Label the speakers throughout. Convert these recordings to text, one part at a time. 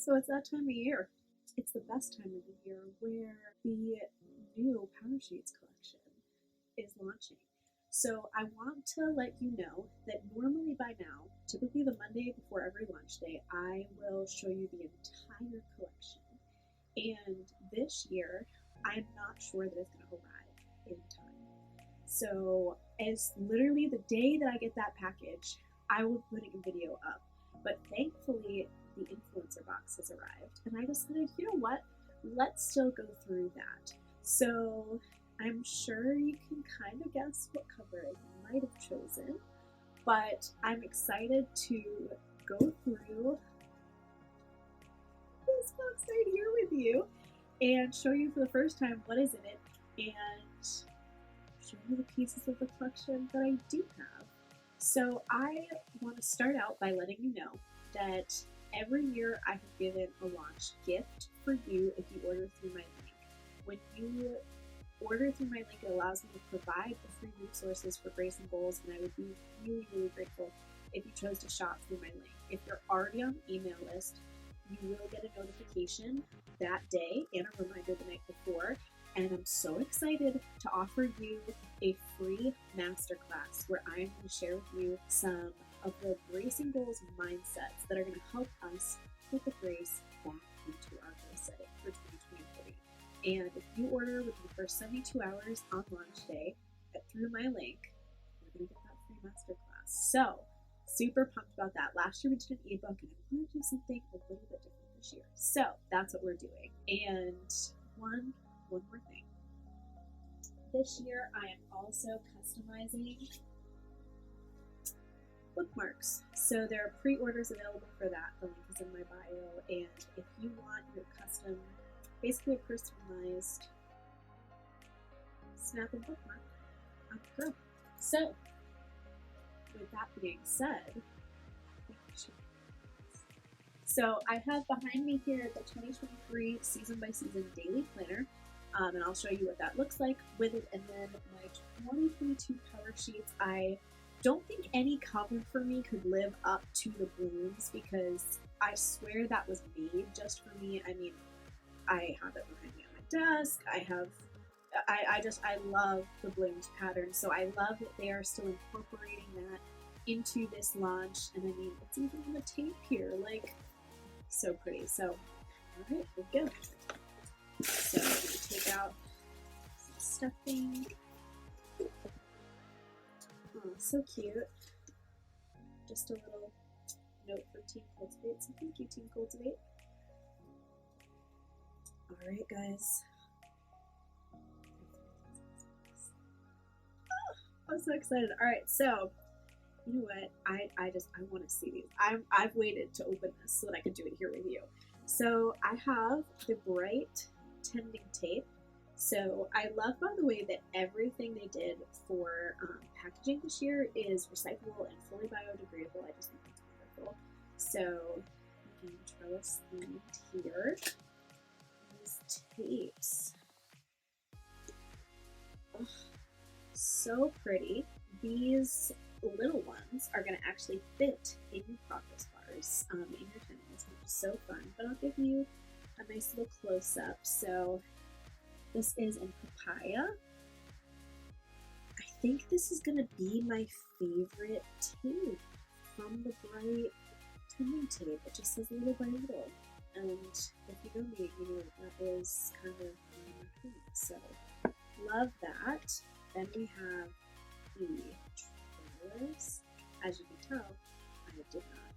Speaker 1: So it's that time of year. It's the best time of the year where the new Powersheets collection is launching. So I want to let you know that normally by now, typically the Monday before every launch day, I will show you the entire collection. And this year, I'm not sure that it's going to arrive in time. So as literally the day that I get that package, I will be putting a video up. But thankfully, the influencer box has arrived, and I decided, you know what, let's still go through that. So I'm sure you can kind of guess what cover I might have chosen, but I'm excited to go through this box right here with you and show you for the first time what is in it and show you the pieces of the collection that I do have. So I want to start out by letting you know that every year I have given a launch gift for you if you order through my link. When you order through my link, it allows me to provide the free resources for Grace and Goals, and I would be really, really grateful if you chose to shop through my link. If you're already on the email list, you will get a notification that day and a reminder the night before. And I'm so excited to offer you a free masterclass where I'm going to share with you some of the Grace and Goals mindsets that are going to help us put the grace back into our goal setting for 2023. And if you order within the first 72 hours on launch day through my link, you're going to get that free masterclass. So super pumped about that. Last year we did an ebook, and I want to do something a little bit different this year. So that's what we're doing. And one more thing. This year I am also customizing bookmarks. So there are pre-orders available for that. The link is in my bio. And if you want your custom, basically a personalized snap and bookmark, I'm the girl. So with that being said, so I have behind me here the 2023 season by season daily planner. And I'll show you what that looks like with it. And then my 2022 Powersheets. I don't think any cover for me could live up to the blooms because I swear that was made just for me. I mean, I have it behind me on my desk. I love the blooms pattern. So I love that they are still incorporating that into this launch. And I mean, it's even on the tape here, like so pretty. So, all right, we're good. So I'm going to take out some stuffing. Oh, so cute. Just a little note for Team Cultivate. So thank you, Team Cultivate. Alright, guys. Oh, I'm so excited. Alright, so you know what? I want to see these. I've waited to open this so that I could do it here with you. So I have the bright tending tape. So I love, by the way, that everything they did for packaging this year is recyclable and fully biodegradable. I just think that's wonderful. So you can trellis themed here. These tapes. Oh, so pretty. These little ones are going to actually fit in your progress bars in your tendons, which is so fun. But I'll give you a nice little close-up. So this is in papaya. I think this is going to be my favorite tape from the bright tending tape. It just says little by little. And if you know me, you know that is kind of my thing. So love that. Then we have the trellis. As you can tell, I did not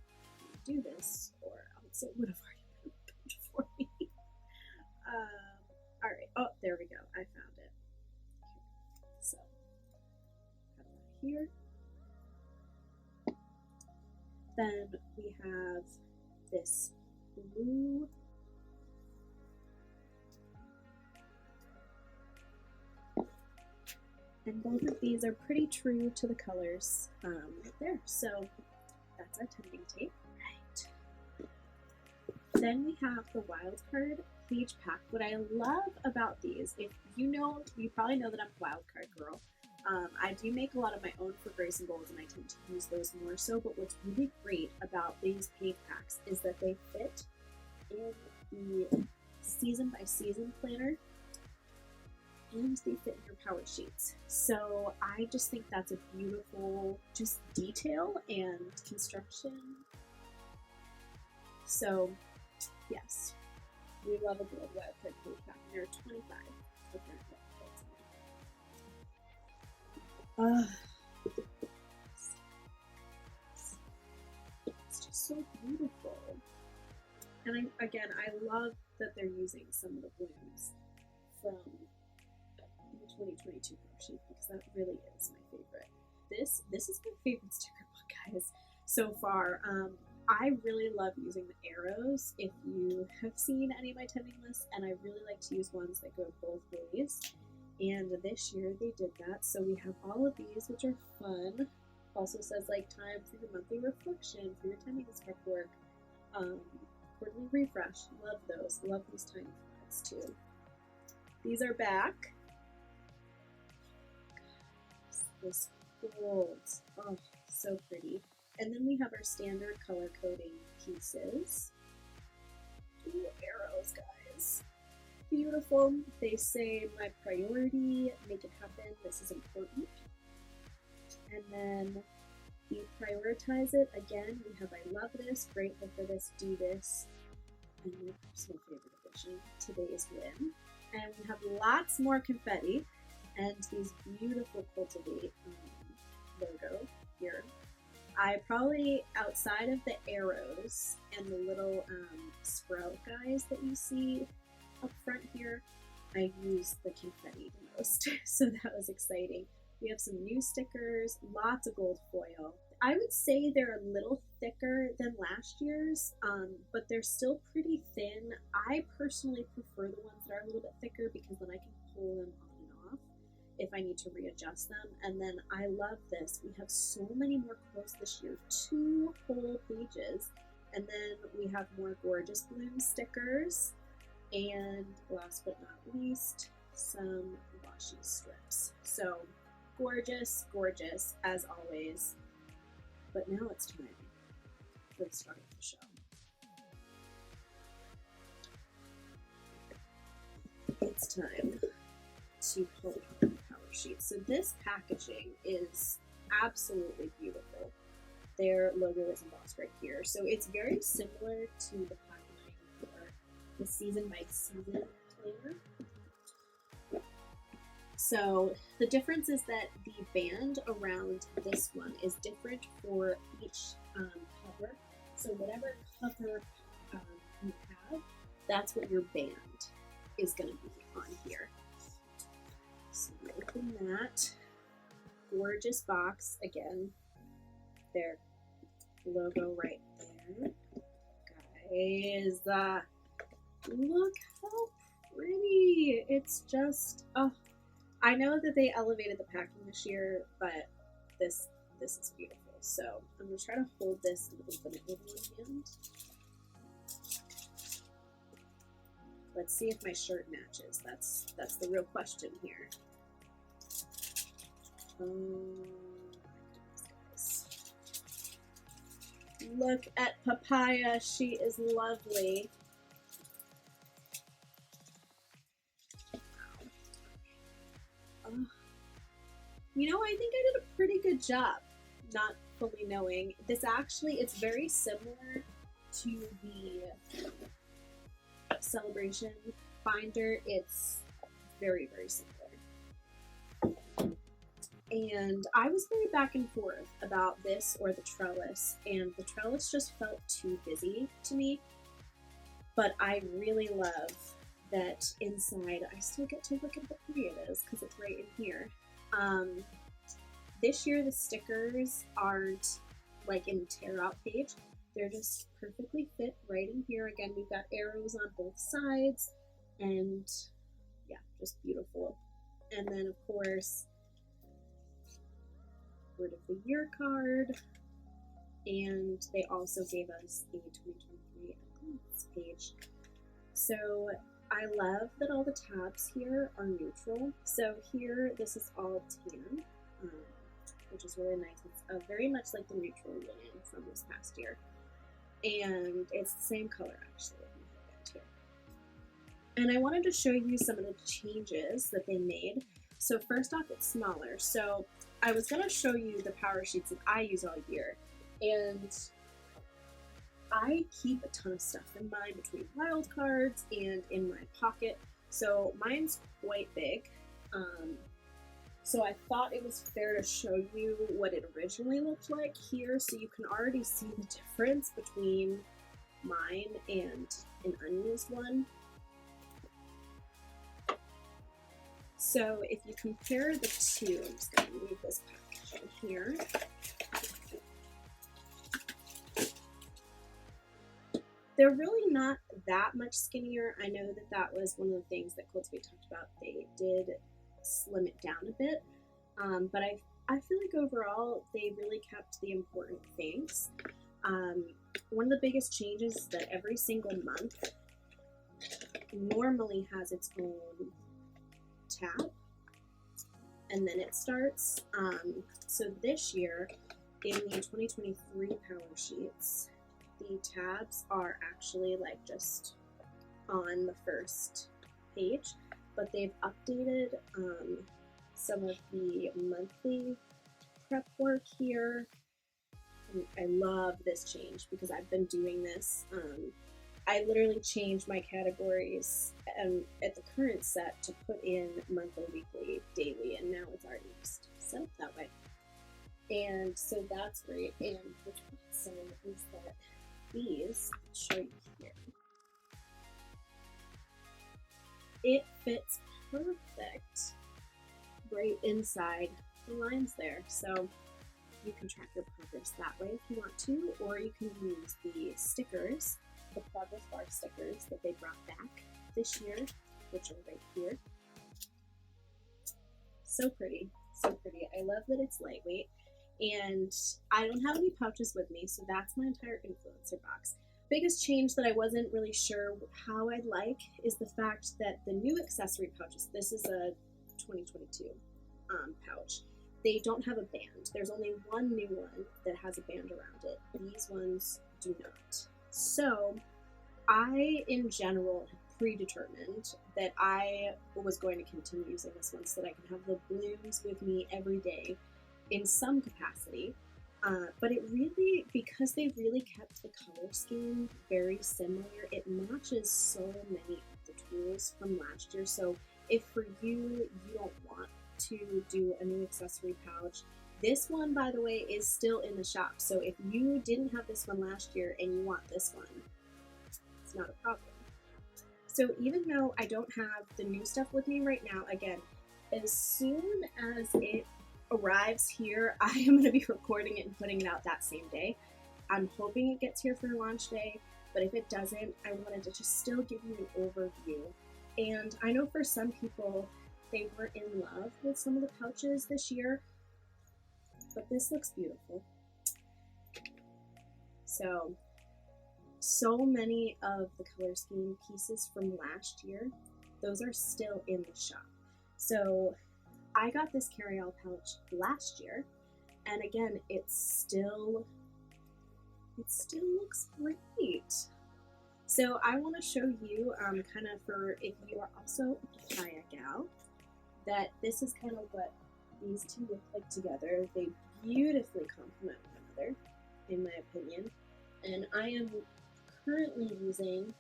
Speaker 1: do this, or else it would have already been opened for me. All right. Oh, there we go. I found it. So, have that here. Then we have this blue and both of these are pretty true to the colors right there. So that's our tending tape. Right. Then we have the Wildcard Page Pack. What I love about these, if you know, you probably know that I'm a Wildcard girl. I do make a lot of my own for Grace and Goals, and I tend to use those more so. But what's really great about these page packs is that they fit in season planner, and they fit in your power sheets. So I just think that's a beautiful just detail and construction. So yes, we love a good Wildcard Page Pack. There are 25 different websites. It's just so beautiful. And I love that they're using some of the blooms from the 2022 cover sheet, because that really is my favorite. This is my favorite sticker book, guys, so far. I really love using the arrows if you have seen any of my tending lists, and I really like to use ones that go both ways. And this year they did that, so we have all of these, which are fun. Also says like time for your monthly reflection, for your tending list prep work, quarterly refresh. Love those. Love these tiny flags too. These are back. This gold, oh, so pretty. And then we have our standard color coding pieces. Ooh, arrows, guys. Beautiful. They say my priority, make it happen, this is important. And then we prioritize it. Again, we have I love this, grateful for this, do this, and my personal favorite edition, today's win. And we have lots more confetti and these beautiful Cultivate logo here. I probably, outside of the arrows and the little sprout guys that you see up front here, I used the confetti the most, so that was exciting. We have some new stickers, lots of gold foil. I would say they're a little thicker than last year's, but they're still pretty thin. I personally prefer the ones that are a little bit thicker because then I can pull them on and off if I need to readjust them. And then I love this. We have so many more quotes this year, 2 whole pages. And then we have more gorgeous bloom stickers. And last but not least, some washi strips. So gorgeous, gorgeous as always. But now it's time for the start of the show. It's time to pull out the power sheet. So this packaging is absolutely beautiful. Their logo is embossed right here. So it's very similar to the packaging for the season by season planner. So the difference is that the band around this one is different for each cover. So whatever cover you have, that's what your band is going to be on here. So open that. Gorgeous box. Again, their logo right there. Guys, look how pretty. It's just, oh, I know that they elevated the packing this year, but this is beautiful. So I'm going to try to hold this and open it with one hand. Let's see if my shirt matches. That's the real question here. Oh my goodness, guys. Look at Papaya. She is lovely. You know, I think I did a pretty good job, not fully knowing. This actually, it's very similar to the Celebration binder. It's very, very similar. And I was very back and forth about this or the trellis, and the trellis just felt too busy to me. But I really love that inside I still get to look at how pretty it is because it's right in here. This year the stickers aren't like in the tear out page. They're just perfectly fit right in here. Again, we've got arrows on both sides, and yeah, just beautiful. And then of course, word of the year card, and they also gave us a 2023 eclipse page. So I love that all the tabs here are neutral. So here, this is all tan, which is really nice. It's very much like the neutral linen from this past year. And it's the same color, actually, with my headband And I wanted to show you some of the changes that they made. So first off, it's smaller. So I was going to show you the Powersheets that I use all year. And I keep a ton of stuff in mine between wildcards and in my pocket. So mine's quite big. So I thought it was fair to show you what it originally looked like here, so you can already see the difference between mine and an unused one. So if you compare the two, I'm just going to move this packaging here. They're really not that much skinnier. I know that that was one of the things that Cultivate talked about. They did slim it down a bit, but I feel like overall they really kept the important things. One of the biggest changes is that every single month normally has its own tab, and then it starts. So this year in the 2023 Powersheets, the tabs are actually like just on the first page, but they've updated some of the monthly prep work here. And I love this change because I've been doing this. I literally changed my categories at the current set to put in monthly, weekly, daily, and now it's already just set up that way. And so that's great. And what's awesome is that these, I'll show you here, it fits perfect right inside the lines there. So you can track your progress that way if you want to, or you can use the stickers, the progress bar stickers that they brought back this year, which are right here. So pretty, so pretty. I love that it's lightweight, and I don't have any pouches with me, so that's my entire influencer box. Biggest change that I wasn't really sure how I'd like is the fact that the new accessory pouches, this is a 2022 pouch, they don't have a band. There's only one new one that has a band around it. These ones do not. So I, in general, had predetermined that I was going to continue using this one so that I could have the blooms with me every day in some capacity. But it really, because they really kept the color scheme very similar, it matches so many of the tools from last year. So if for you don't want to do a new accessory pouch, this one, by the way, is still in the shop. So if you didn't have this one last year and you want this one, it's not a problem. So even though I don't have the new stuff with me right now, again, as soon as it arrives here, I am going to be recording it and putting it out that same day. I'm hoping it gets here for launch day, but if it doesn't, I wanted to just still give you an overview. And I know for some people, they were in love with some of the pouches this year, but this looks beautiful. So many of the color scheme pieces from last year, those are still in the shop. So I got this carry-all pouch last year, and again, it still looks great. So I want to show you kind of for if you are also a papaya gal, that this is kind of what these two look like together. They beautifully complement one another, in my opinion. And I am currently using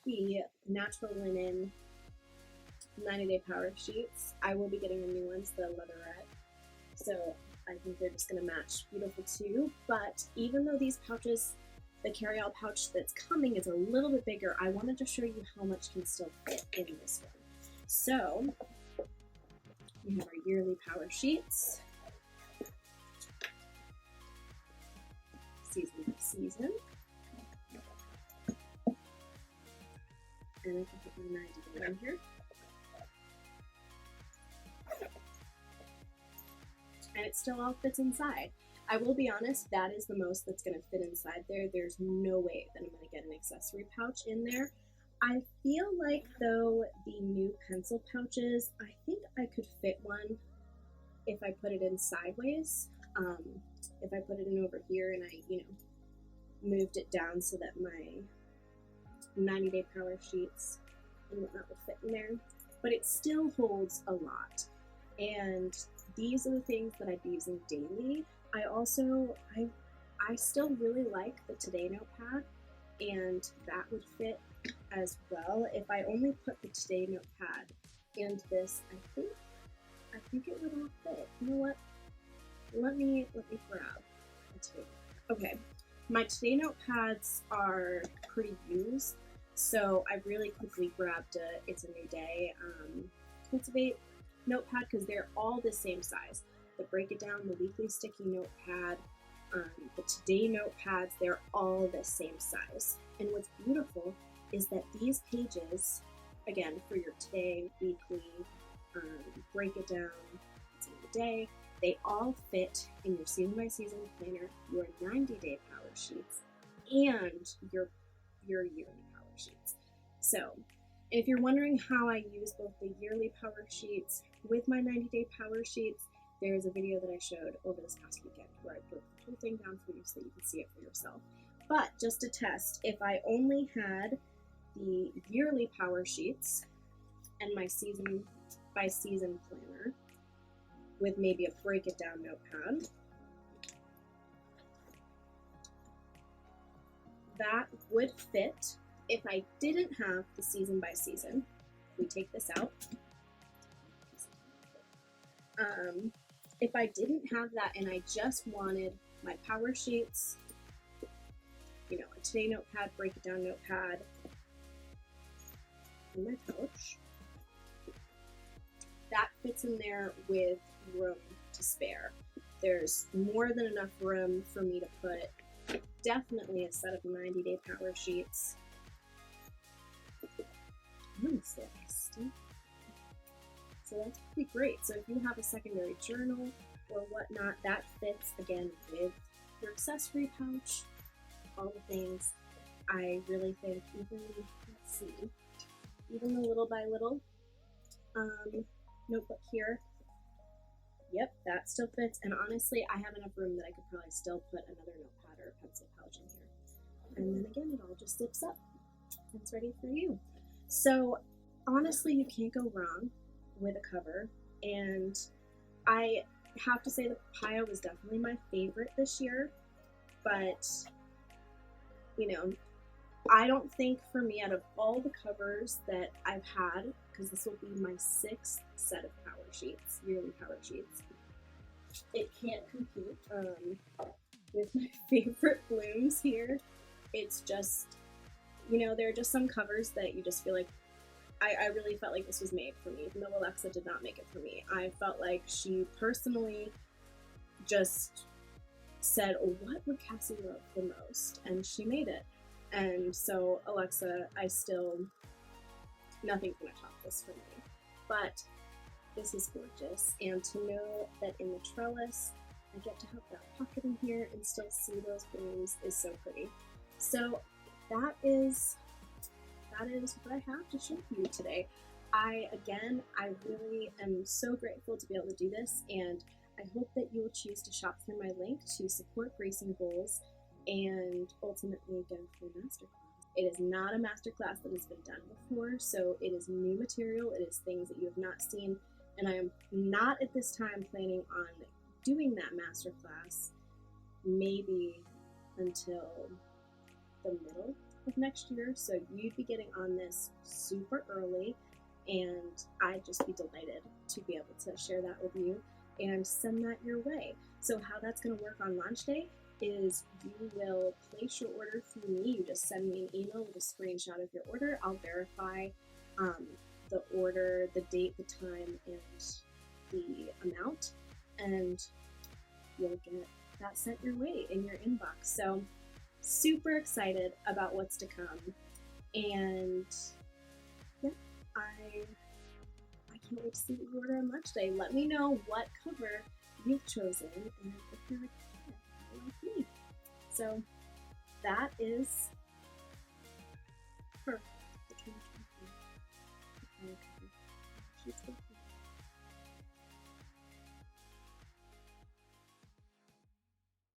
Speaker 1: the Natural Linen 90-day Powersheets. I will be getting the new ones, the leatherette. So I think they're just going to match beautiful too. But even though these pouches, the carry-all pouch that's coming is a little bit bigger, I wanted to show you how much can still fit in this one. So we have our Yearly Powersheets, season by season. And I can put my 90-day in here. And it still all fits inside. I will be honest, that is the most that's going to fit inside there. There's no way that I'm going to get an accessory pouch in there. I feel like, though, the new pencil pouches, I think I could fit one if I put it in sideways. If I put it in over here and I, moved it down so that my 90-day power sheets and whatnot would fit in there, but it still holds a lot. And these are the things that I'd be using daily. I still really like the Today Notepad, and that would fit as well. If I only put the Today Notepad and this, I think it would all fit. You know what? Let me grab a Today Notepad. Okay, my Today Notepads are pretty used, so I really quickly grabbed It's a New Day Cultivate notepad because they're all the same size. The Break It Down, the Weekly Sticky Notepad, the Today Notepads, they're all the same size. And what's beautiful is that these pages, again, for your Today, Weekly, Break It Down, It's a New Day, they all fit in your season by season planner, your 90-day power sheets, and your yearly power sheets. So if you're wondering how I use both the yearly power sheets with my 90-day power sheets, there's a video that I showed over this past weekend where I broke the whole thing down for you so that you can see it for yourself. But just to test, if I only had the yearly power sheets and my season by season planner with maybe a Break It Down notepad, that would fit. If I didn't have the season by season, we take this out. If I didn't have that and I just wanted my power sheets, you know, a Today Notepad, Break It Down notepad, in my pouch, that fits in there with room to spare. There's more than enough room for me to put definitely a set of 90-day power sheets. So that's pretty great. So if you have a secondary journal or whatnot, that fits again with your accessory pouch, all the things. I really think even the little by little notebook here, yep, that still fits. And honestly, I have enough room that I could probably still put another notepad or a pencil pouch in here. And then again, it all just zips up. It's ready for you. So honestly, you can't go wrong with a cover. And I have to say the Papaya was definitely my favorite this year. But, you know, I don't think for me, out of all the covers that I've had, because this will be my 6th set of power sheets, yearly power sheets, it can't compete with my favorite blooms here. It's just, you know, there are just some covers that you just feel like, I really felt like this was made for me, even though Alexa did not make it for me. I felt like she personally just said, oh, what would Cassie love the most? And she made it. And so, Alexa, nothing's gonna top this for me. But this is gorgeous. And to know that in the trellis, I get to have that pocket in here and still see those blooms is so pretty. So that is what I have to share for you today. I really am so grateful to be able to do this, and I hope that you will choose to shop through my link to support Grace and Goals and ultimately get a free masterclass. It is not a masterclass that has been done before, so it is new material. It is things that you have not seen, and I am not at this time planning on doing that masterclass maybe until the middle of next year. So you'd be getting on this super early, and I'd just be delighted to be able to share that with you and send that your way. So how that's going to work on launch day is you will place your order through me. You just send me an email with a screenshot of your order. I'll verify the order, the date, the time, and the amount, and you'll get that sent your way in your inbox. So super excited about what's to come, and yeah, I can't wait to see what you order on launch day. Let me know what cover you've chosen and if you're a kid like me. So that is perfect. The 2023 cover sheets.